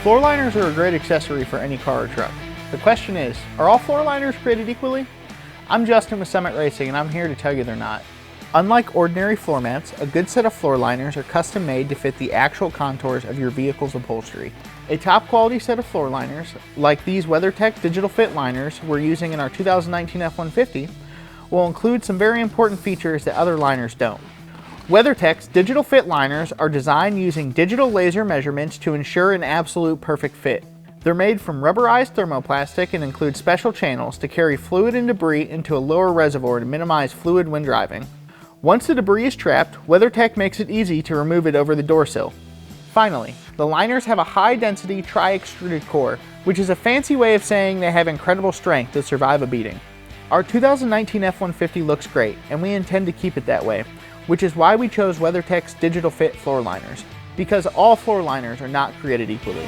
Floor liners are a great accessory for any car or truck. The question is, are all floor liners created equally? I'm Justin with Summit Racing, and I'm here to tell you they're not. Unlike ordinary floor mats, a good set of floor liners are custom made to fit the actual contours of your vehicle's upholstery. A top quality set of floor liners, like these WeatherTech digital fit liners we're using in our 2019 F150, will include some very important features that other liners don't. WeatherTech's digital fit liners are designed using digital laser measurements to ensure an absolute perfect fit. They're made from rubberized thermoplastic and include special channels to carry fluid and debris into a lower reservoir to minimize fluid when driving. Once the debris is trapped, WeatherTech makes it easy to remove it over the door sill. Finally, the liners have a high-density tri-extruded core, which is a fancy way of saying they have incredible strength to survive a beating. Our 2019 F150 looks great, and we intend to keep it that way, which is why we chose WeatherTech's digital fit floor liners, because all floor liners are not created equally.